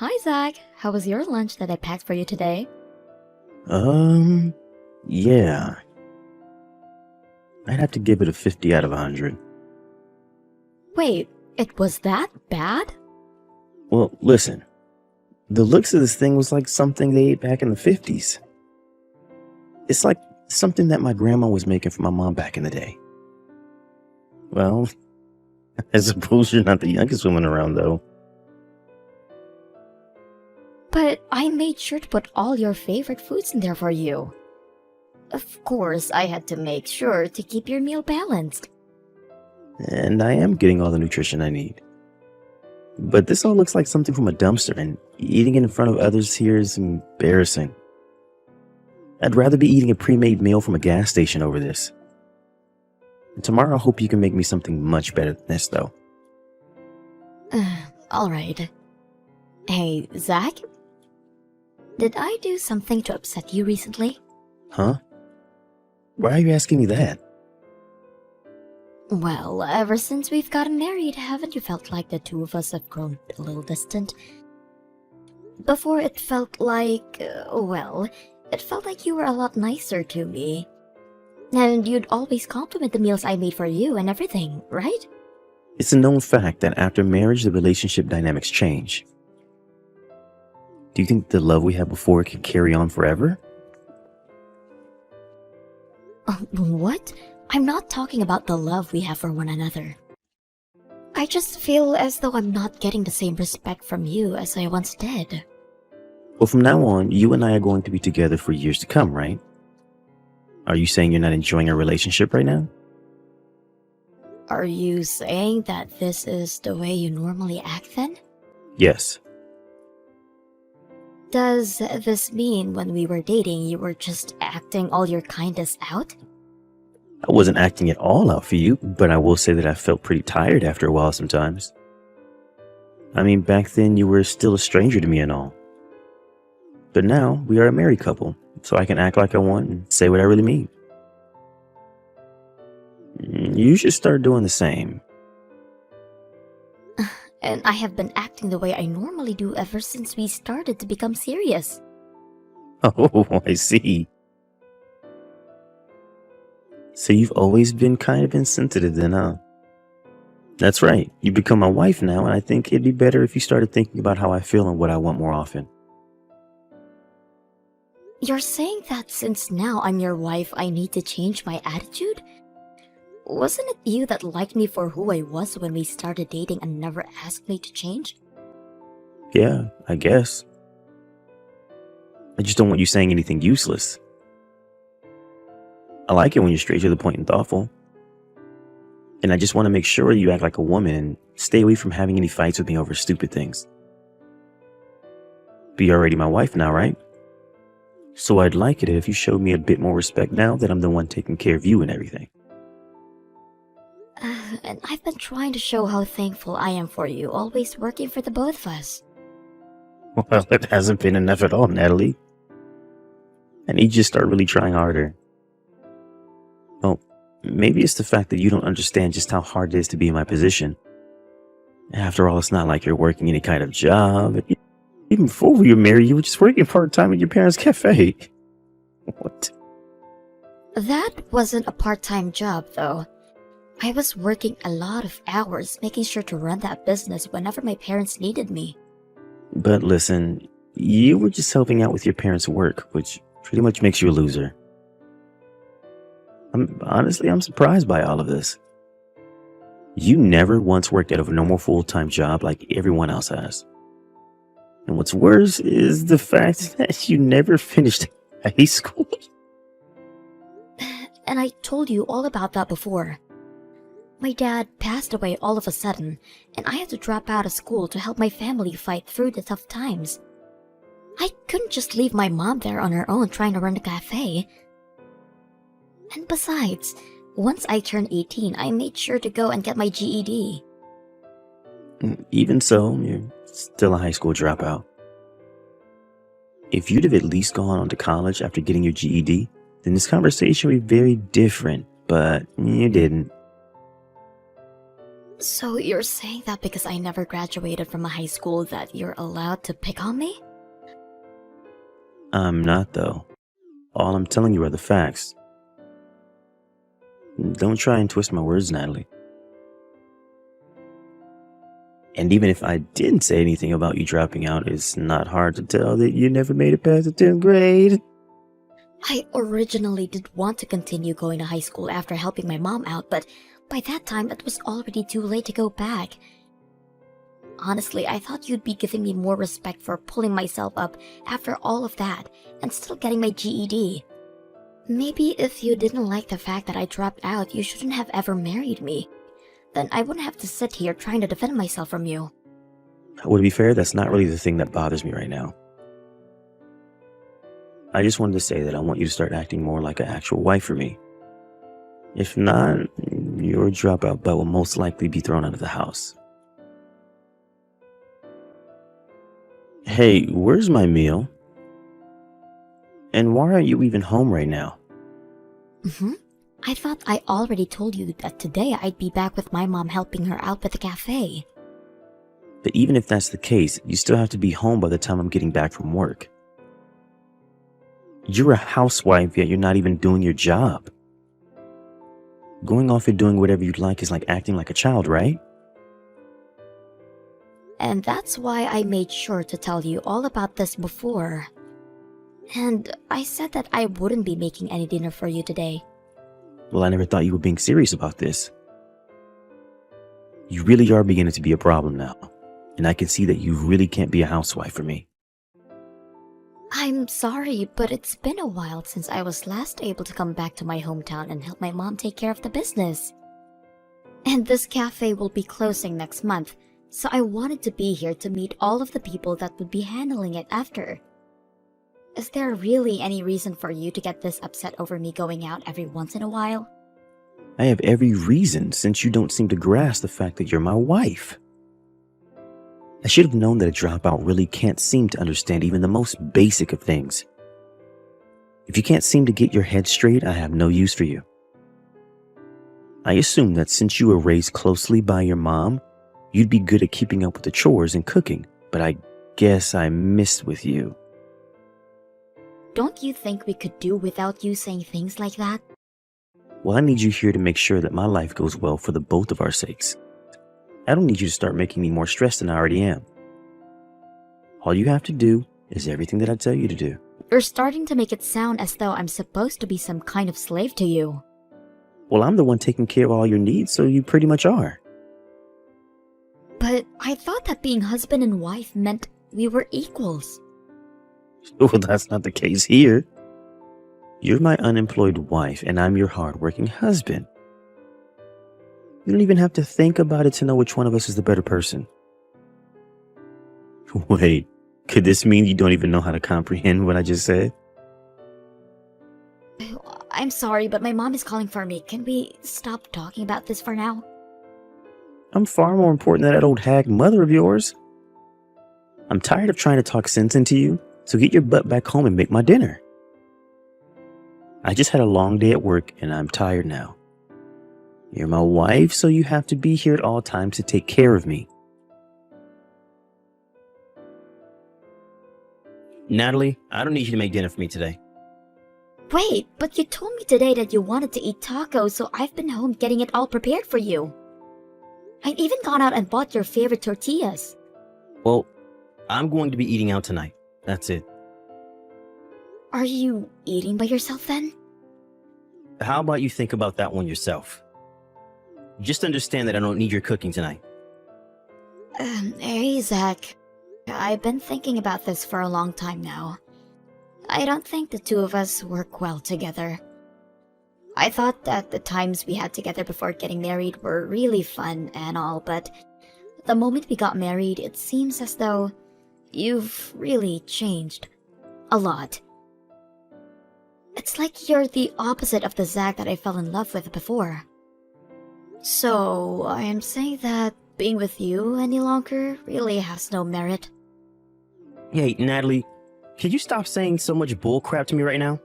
Hi, Zach. How was your lunch that I packed for you today? Um, yeah, I'd have to give it a 50 out of 100. Wait, it was that bad? Well, listen, the looks of this thing was like something they ate back in the 50s. It's like something that my grandma was making for my mom back in the day. Well, I suppose you're not the youngest woman around, though. But I made sure to put all your favorite foods in there for you. Of course, I had to make sure to keep your meal balanced. And I am getting all the nutrition I need. But this all looks like something from a dumpster, and eating it in front of others here is embarrassing. I'd rather be eating a pre-made meal from a gas station over this. Tomorrow, I hope you can make me something much better than this, though. Alright. Hey, Zach? Did I do something to upset you recently? Huh? Why are you asking me that? Well, ever since we've gotten married, haven't you felt like the two of us have grown a little distant? Before it felt like, it felt like you were a lot nicer to me. And you'd always compliment the meals I made for you and everything, right? It's a known fact that after marriage, the relationship dynamics change. Do you think the love we had before could carry on forever? What? I'm not talking about the love we have for one another. I just feel as though I'm not getting the same respect from you as I once did. Well, from now on, you and I are going to be together for years to come, right? Are you saying you're not enjoying our relationship right now? Are you saying that this is the way you normally act then? Yes. Does this mean when we were dating you were just acting all your kindness out? I wasn't acting it all out for you, but I will say that I felt pretty tired after a while sometimes. I mean, back then you were still a stranger to me and all. But now we are a married couple, so I can act like I want and say what I really mean. You should start doing the same. And I have been acting the way I normally do ever since we started to become serious. Oh, I see. So you've always been kind of insensitive then, huh? That's right. You become my wife now, and I think it'd be better if you started thinking about how I feel and what I want more often. You're saying that since now I'm your wife, I need to change my attitude? Wasn't it you that liked me for who I was when we started dating and never asked me to change? Yeah, I guess. I just don't want you saying anything useless. I like it when you're straight to the point and thoughtful. And I just want to make sure you act like a woman and stay away from having any fights with me over stupid things. But you're already my wife now, right? So I'd like it if you showed me a bit more respect now that I'm the one taking care of you and everything. And I've been trying to show how thankful I am for you, always working for the both of us. Well, it hasn't been enough at all, Natalie. I need you to start really trying harder. Well, maybe it's the fact that you don't understand just how hard it is to be in my position. After all, it's not like you're working any kind of job. Even before we were married, you were just working part-time at your parents' cafe. What? That wasn't a part-time job, though. I was working a lot of hours making sure to run that business whenever my parents needed me. But listen, you were just helping out with your parents' work, which pretty much makes you a loser. I'm surprised by all of this. You never once worked at a normal full-time job like everyone else has. And what's worse is the fact that you never finished high school. And I told you all about that before. My dad passed away all of a sudden, and I had to drop out of school to help my family fight through the tough times. I couldn't just leave my mom there on her own trying to run a cafe. And besides, once I turned 18, I made sure to go and get my GED. Even so, you're still a high school dropout. If you'd have at least gone on to college after getting your GED, then this conversation would be very different, but you didn't. So you're saying that because I never graduated from a high school that you're allowed to pick on me? I'm not, though. All I'm telling you are the facts. Don't try and twist my words, Natalie. And even if I didn't say anything about you dropping out, it's not hard to tell that you never made it past the 10th grade. I originally did want to continue going to high school after helping my mom out, but by that time it was already too late to go back. Honestly, I thought you'd be giving me more respect for pulling myself up after all of that and still getting my GED. Maybe if you didn't like the fact that I dropped out, you shouldn't have ever married me. Then I wouldn't have to sit here trying to defend myself from you. Well, to be fair, that's not really the thing that bothers me right now. I just wanted to say that I want you to start acting more like an actual wife for me. If not, your dropout butt will most likely be thrown out of the house. Hey, where's my meal? And why are you even home right now? I thought I already told you that today I'd be back with my mom helping her out with the cafe. But even if that's the case, you still have to be home by the time I'm getting back from work. You're a housewife, yet you're not even doing your job. Going off and doing whatever you'd like is like acting like a child, right? And that's why I made sure to tell you all about this before. And I said that I wouldn't be making any dinner for you today. Well, I never thought you were being serious about this. You really are beginning to be a problem now. And I can see that you really can't be a housewife for me. I'm sorry, but it's been a while since I was last able to come back to my hometown and help my mom take care of the business. And this cafe will be closing next month, so I wanted to be here to meet all of the people that would be handling it after. Is there really any reason for you to get this upset over me going out every once in a while? I have every reason, since you don't seem to grasp the fact that you're my wife. I should have known that a dropout really can't seem to understand even the most basic of things. If you can't seem to get your head straight, I have no use for you. I assume that since you were raised closely by your mom, you'd be good at keeping up with the chores and cooking, but I guess I missed with you. Don't you think we could do without you saying things like that? Well, I need you here to make sure that my life goes well for the both of our sakes. I don't need you to start making me more stressed than I already am. All you have to do is everything that I tell you to do. You're starting to make it sound as though I'm supposed to be some kind of slave to you. Well, I'm the one taking care of all your needs, so you pretty much are. But I thought that being husband and wife meant we were equals. Well, that's not the case here. You're my unemployed wife, and I'm your hardworking husband. You don't even have to think about it to know which one of us is the better person. Wait, could this mean you don't even know how to comprehend what I just said? I'm sorry, but my mom is calling for me. Can we stop talking about this for now? I'm far more important than that old hag mother of yours. I'm tired of trying to talk sense into you, so get your butt back home and make my dinner. I just had a long day at work and I'm tired now. You're my wife, so you have to be here at all times to take care of me. Natalie, I don't need you to make dinner for me today. Wait, but you told me today that you wanted to eat tacos, so I've been home getting it all prepared for you. I've even gone out and bought your favorite tortillas. Well, I'm going to be eating out tonight. That's it. Are you eating by yourself then? How about you think about that one yourself? Just understand that I don't need your cooking tonight. Hey, Zach. I've been thinking about this for a long time now. I don't think the two of us work well together. I thought that the times we had together before getting married were really fun and all, but the moment we got married, it seems as though you've really changed. A lot. It's like you're the opposite of the Zach that I fell in love with before. So, I am saying that being with you any longer really has no merit. Hey, Natalie, can you stop saying so much bullcrap to me right now?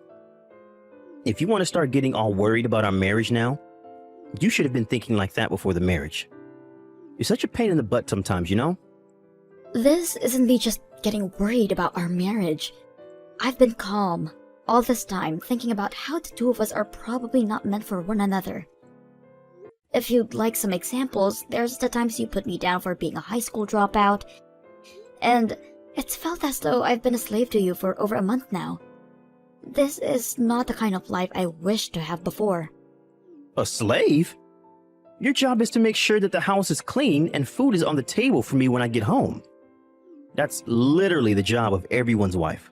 If you want to start getting all worried about our marriage now, you should have been thinking like that before the marriage. You're such a pain in the butt sometimes, you know? This isn't me just getting worried about our marriage. I've been calm all this time, thinking about how the two of us are probably not meant for one another. If you'd like some examples, there's the times you put me down for being a high school dropout, and it's felt as though I've been a slave to you for over a month now. This is not the kind of life I wished to have before. A slave? Your job is to make sure that the house is clean and food is on the table for me when I get home. That's literally the job of everyone's wife.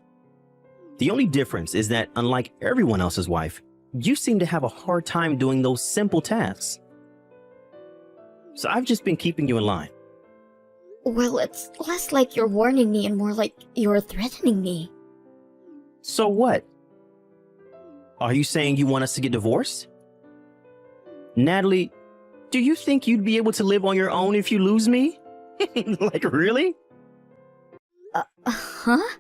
The only difference is that, unlike everyone else's wife, you seem to have a hard time doing those simple tasks. So I've just been keeping you in line. Well, it's less like you're warning me and more like you're threatening me. So what? Are you saying you want us to get divorced? Natalie, do you think you'd be able to live on your own if you lose me? Like, really? Huh?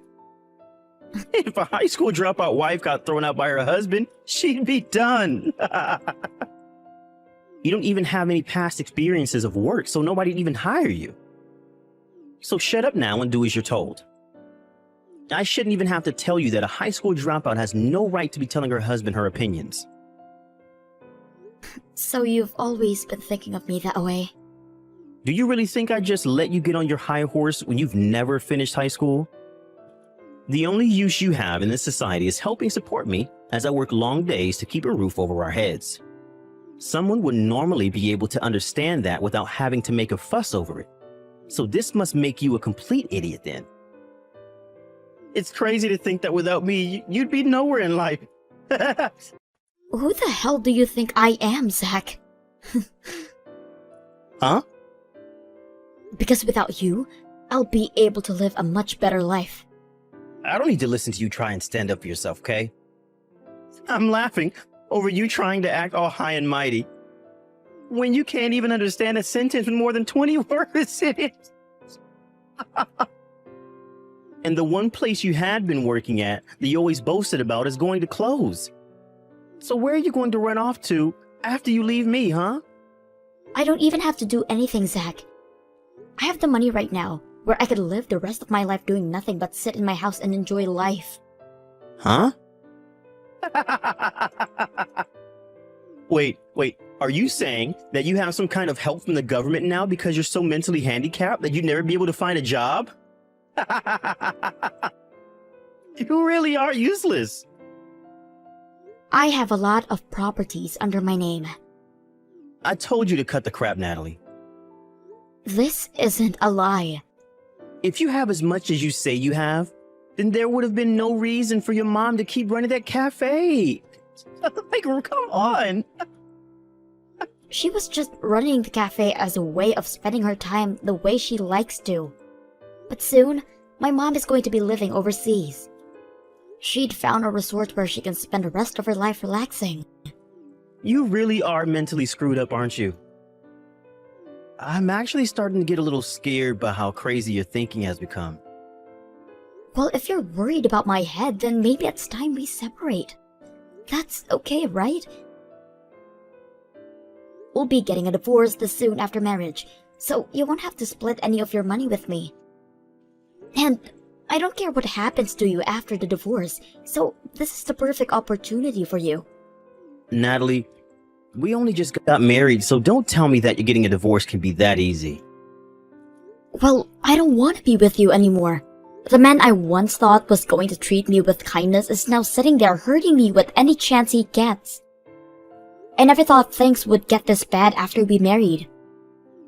If a high school dropout wife got thrown out by her husband, she'd be done. You don't even have any past experiences of work, so nobody'd even hire you. So shut up now and do as you're told. I shouldn't even have to tell you that a high school dropout has no right to be telling her husband her opinions. So you've always been thinking of me that way? Do you really think I just let you get on your high horse when you've never finished high school? The only use you have in this society is helping support me as I work long days to keep a roof over our heads. Someone would normally be able to understand that without having to make a fuss over it. So this must make you a complete idiot then. It's crazy to think that without me, you'd be nowhere in life. Who the hell do you think I am, Zach? Huh? Because without you, I'll be able to live a much better life. I don't need to listen to you try and stand up for yourself, okay? I'm laughing over you trying to act all high and mighty when you can't even understand a sentence with more than 20 words in it. And the one place you had been working at that you always boasted about is going to close. So where are you going to run off to after you leave me, huh? I don't even have to do anything, Zach. I have the money right now, where I could live the rest of my life doing nothing but sit in my house and enjoy life. Huh? Wait, are you saying that you have some kind of help from the government now because you're so mentally handicapped that you'd never be able to find a job? You really are useless. I have a lot of properties under my name. I told you to cut the crap, Natalie. This isn't a lie. If you have as much as you say you have, then there would have been no reason for your mom to keep running that cafe. Like, come on. She was just running the cafe as a way of spending her time the way she likes to. But soon, my mom is going to be living overseas. She'd found a resort where she can spend the rest of her life relaxing. You really are mentally screwed up, aren't you? I'm actually starting to get a little scared by how crazy your thinking has become. Well, if you're worried about my head, then maybe it's time we separate. That's okay, right? We'll be getting a divorce this soon after marriage, so you won't have to split any of your money with me. And I don't care what happens to you after the divorce, so this is the perfect opportunity for you. Natalie, we only just got married, so don't tell me that you're getting a divorce can be that easy. Well, I don't want to be with you anymore. The man I once thought was going to treat me with kindness is now sitting there hurting me with any chance he gets. I never thought things would get this bad after we married.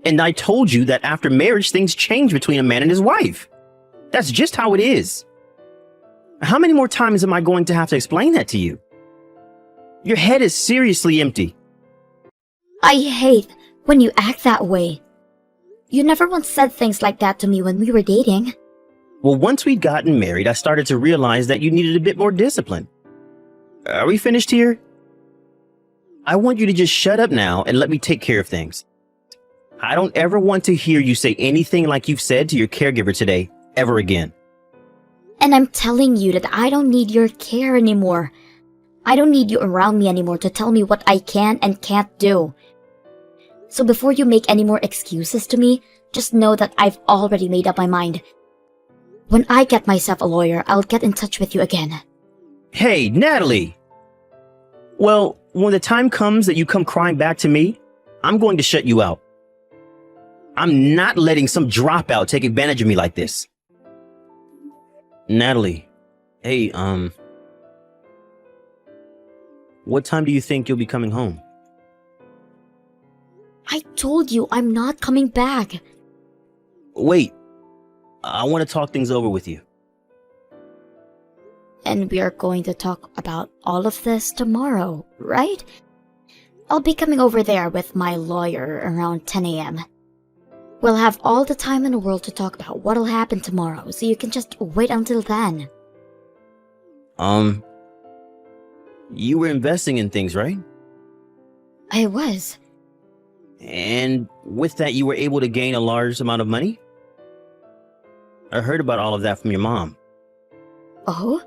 And I told you that after marriage, things change between a man and his wife. That's just how it is. How many more times am I going to have to explain that to you? Your head is seriously empty. I hate when you act that way. You never once said things like that to me when we were dating. Well, once we'd gotten married, I started to realize that you needed a bit more discipline. Are we finished here? I want you to just shut up now and let me take care of things. I don't ever want to hear you say anything like you've said to your caregiver today, ever again. And I'm telling you that I don't need your care anymore. I don't need you around me anymore to tell me what I can and can't do. So before you make any more excuses to me, just know that I've already made up my mind. When I get myself a lawyer, I'll get in touch with you again. Hey, Natalie! Well, when the time comes that you come crying back to me, I'm going to shut you out. I'm not letting some dropout take advantage of me like this. Natalie, hey, what time do you think you'll be coming home? I told you I'm not coming back. Wait, I want to talk things over with you. And we are going to talk about all of this tomorrow, right? I'll be coming over there with my lawyer around 10 a.m. We'll have all the time in the world to talk about what'll happen tomorrow, so you can just wait until then. You were investing in things, right? I was. And with that, you were able to gain a large amount of money? I heard about all of that from your mom. Oh?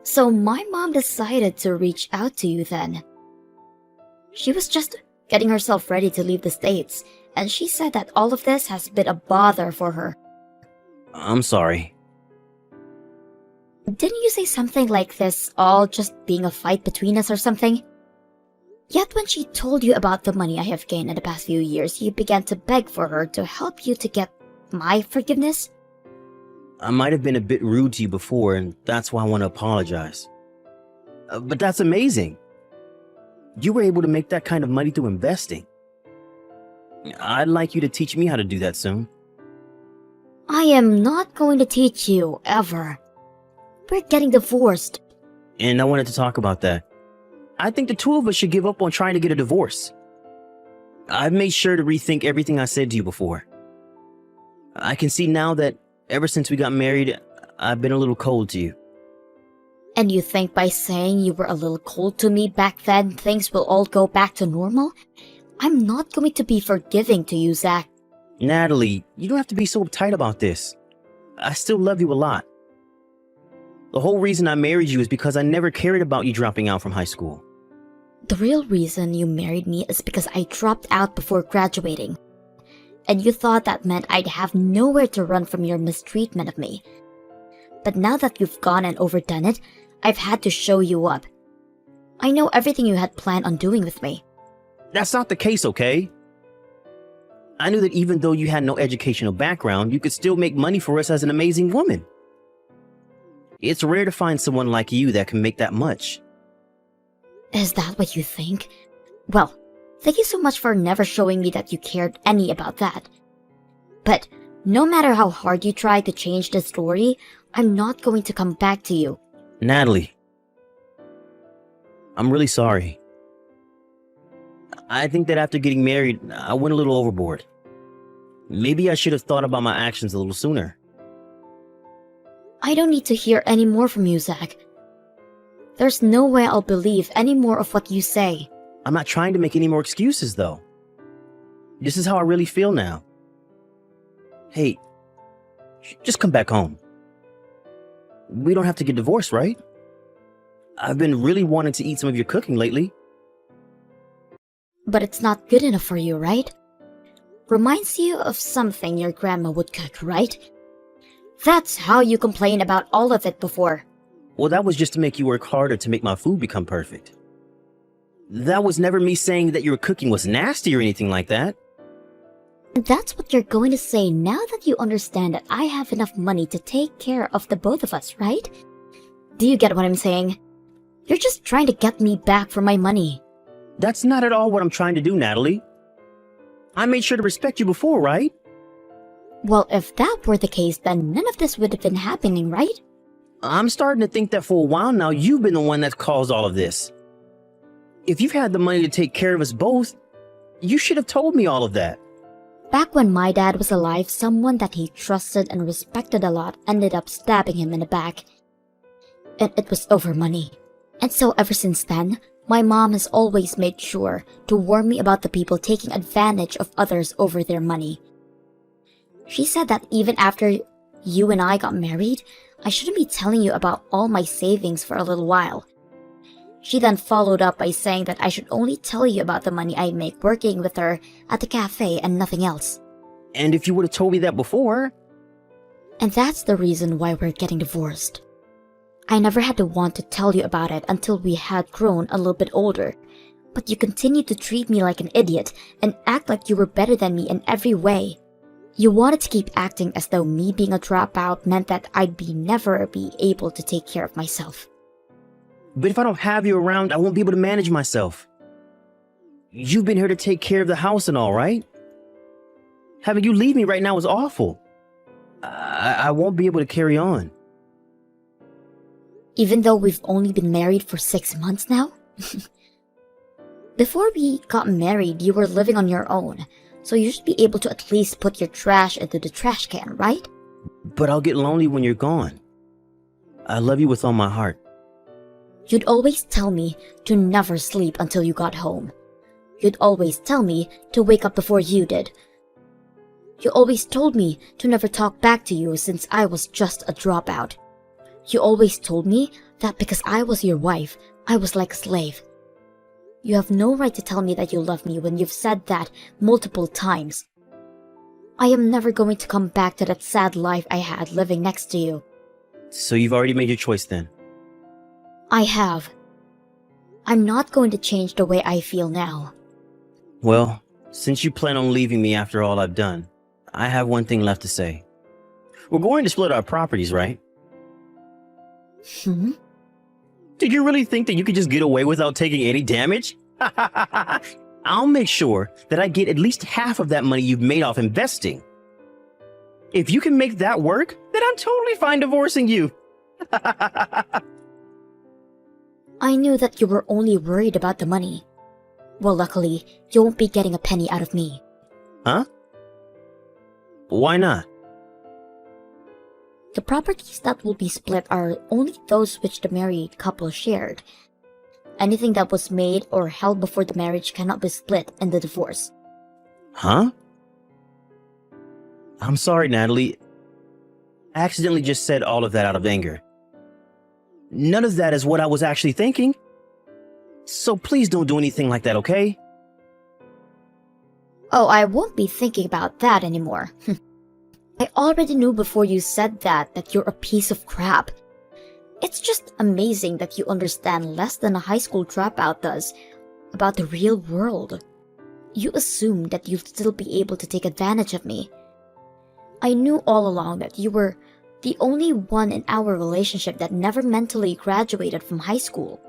So my mom decided to reach out to you then. She was just getting herself ready to leave the States, and she said that all of this has been a bother for her. I'm sorry. Didn't you say something like this all just being a fight between us or something? Yet when she told you about the money I have gained in the past few years, you began to beg for her to help you to get my forgiveness? I might have been a bit rude to you before, and that's why I want to apologize. But that's amazing. You were able to make that kind of money through investing. I'd like you to teach me how to do that soon. I am not going to teach you, ever. We're getting divorced. And I wanted to talk about that. I think the two of us should give up on trying to get a divorce. I've made sure to rethink everything I said to you before. I can see now that ever since we got married, I've been a little cold to you. And you think by saying you were a little cold to me back then, things will all go back to normal? I'm not going to be forgiving to you, Zach. Natalie, you don't have to be so uptight about this. I still love you a lot. The whole reason I married you is because I never cared about you dropping out from high school. The real reason you married me is because I dropped out before graduating. And you thought that meant I'd have nowhere to run from your mistreatment of me. But now that you've gone and overdone it, I've had to show you up. I know everything you had planned on doing with me. That's not the case, okay? I knew that even though you had no educational background, you could still make money for us as an amazing woman. It's rare to find someone like you that can make that much. Is that what you think? Well, thank you so much for never showing me that you cared any about that. But no matter how hard you try to change the story, I'm not going to come back to you. Natalie, I'm really sorry. I think that after getting married, I went a little overboard. Maybe I should have thought about my actions a little sooner. I don't need to hear any more from you, Zach. There's no way I'll believe any more of what you say. I'm not trying to make any more excuses, though. This is how I really feel now. Hey, just come back home. We don't have to get divorced, right? I've been really wanting to eat some of your cooking lately. But it's not good enough for you, right? Reminds you of something your grandma would cook, right? That's how you complained about all of it before. Well, that was just to make you work harder to make my food become perfect. That was never me saying that your cooking was nasty or anything like that. That's what you're going to say now that you understand that I have enough money to take care of the both of us, right? Do you get what I'm saying? You're just trying to get me back for my money. That's not at all what I'm trying to do, Natalie. I made sure to respect you before, right? Well, if that were the case, then none of this would have been happening, right? I'm starting to think that for a while now, you've been the one that's caused all of this. If you've had the money to take care of us both, you should have told me all of that. Back when my dad was alive, someone that he trusted and respected a lot ended up stabbing him in the back. And it was over money. And so ever since then, my mom has always made sure to warn me about the people taking advantage of others over their money. She said that even after you and I got married, I shouldn't be telling you about all my savings for a little while. She then followed up by saying that I should only tell you about the money I make working with her at the cafe and nothing else. And if you would have told me that before... And that's the reason why we're getting divorced. I never had to want to tell you about it until we had grown a little bit older, but you continued to treat me like an idiot and act like you were better than me in every way. You wanted to keep acting as though me being a dropout meant that I'd never be able to take care of myself. But if I don't have you around, I won't be able to manage myself. You've been here to take care of the house and all, right? Having you leave me right now is awful. I won't be able to carry on. Even though we've only been married for 6 months now? Before we got married, you were living on your own, so you should be able to at least put your trash into the trash can, right? But I'll get lonely when you're gone. I love you with all my heart. You'd always tell me to never sleep until you got home. You'd always tell me to wake up before you did. You always told me to never talk back to you since I was just a dropout. You always told me that because I was your wife, I was like a slave. You have no right to tell me that you love me when you've said that multiple times. I am never going to come back to that sad life I had living next to you. So you've already made your choice then? I have. I'm not going to change the way I feel now. Well, since you plan on leaving me after all I've done, I have one thing left to say. We're going to split our properties, right? Did you really think that you could just get away without taking any damage? I'll make sure that I get at least half of that money you've made off investing. If you can make that work, then I'm totally fine divorcing you. I knew that you were only worried about the money. Well, luckily, you won't be getting a penny out of me. Huh? Why not? The properties that will be split are only those which the married couple shared. Anything that was made or held before the marriage cannot be split in the divorce. Huh? I'm sorry, Natalie. I accidentally just said all of that out of anger. None of that is what I was actually thinking. So please don't do anything like that, okay? Oh, I won't be thinking about that anymore. I already knew before you said that you're a piece of crap. It's just amazing that you understand less than a high school dropout does about the real world. You assumed that you'd still be able to take advantage of me. I knew all along that you were the only one in our relationship that never mentally graduated from high school.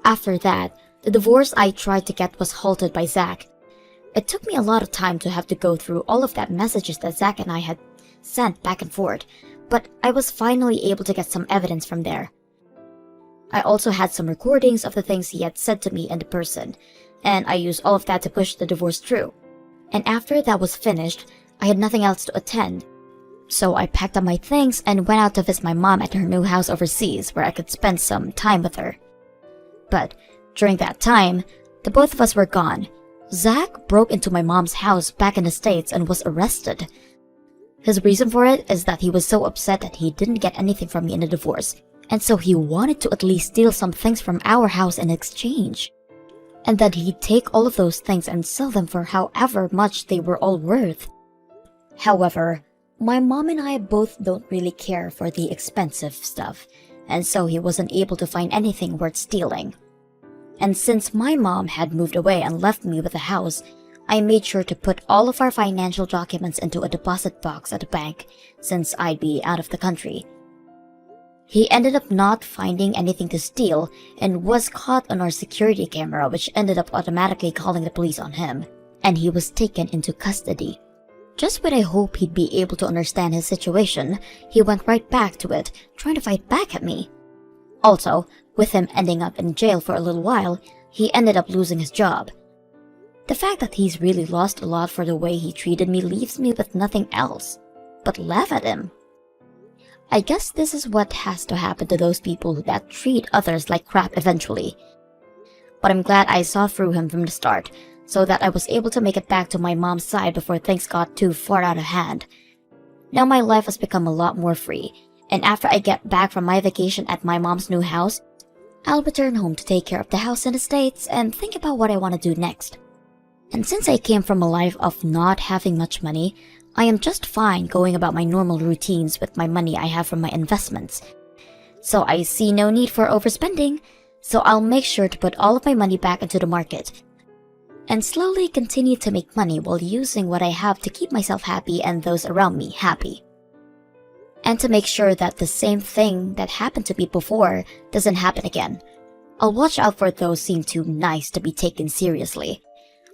After that, the divorce I tried to get was halted by Zach. It took me a lot of time to have to go through all of that messages that Zach and I had sent back and forth, but I was finally able to get some evidence from there. I also had some recordings of the things he had said to me in person, and I used all of that to push the divorce through. And after that was finished, I had nothing else to attend. So I packed up my things and went out to visit my mom at her new house overseas where I could spend some time with her. But during that time, the both of us were gone. Zach broke into my mom's house back in the States and was arrested. His reason for it is that he was so upset that he didn't get anything from me in the divorce, and so he wanted to at least steal some things from our house in exchange. And that he'd take all of those things and sell them for however much they were all worth. However, my mom and I both don't really care for the expensive stuff, and so he wasn't able to find anything worth stealing. And since my mom had moved away and left me with the house, I made sure to put all of our financial documents into a deposit box at the bank, since I'd be out of the country. He ended up not finding anything to steal and was caught on our security camera, which ended up automatically calling the police on him, and he was taken into custody. Just when I hoped he'd be able to understand his situation, he went right back to it, trying to fight back at me. Also, with him ending up in jail for a little while, he ended up losing his job. The fact that he's really lost a lot for the way he treated me leaves me with nothing else but laugh at him. I guess this is what has to happen to those people that treat others like crap eventually. But I'm glad I saw through him from the start, so that I was able to make it back to my mom's side before things got too far out of hand. Now my life has become a lot more free, and after I get back from my vacation at my mom's new house, I'll return home to take care of the house in the States and think about what I want to do next. And since I came from a life of not having much money, I am just fine going about my normal routines with my money I have from my investments. So I see no need for overspending, so I'll make sure to put all of my money back into the market and slowly continue to make money while using what I have to keep myself happy and those around me happy. And to make sure that the same thing that happened to me before doesn't happen again, I'll watch out for those seen too nice to be taken seriously.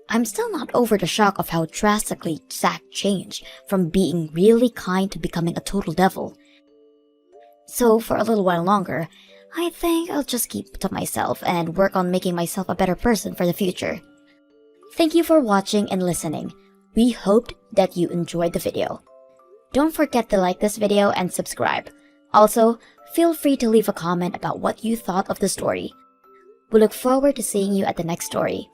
I'm still not over the shock of how drastically Zack changed from being really kind to becoming a total devil. So for a little while longer, I think I'll just keep to myself and work on making myself a better person for the future. Thank you for watching and listening. We hoped that you enjoyed the video. Don't forget to like this video and subscribe. Also, feel free to leave a comment about what you thought of the story. We look forward to seeing you at the next story.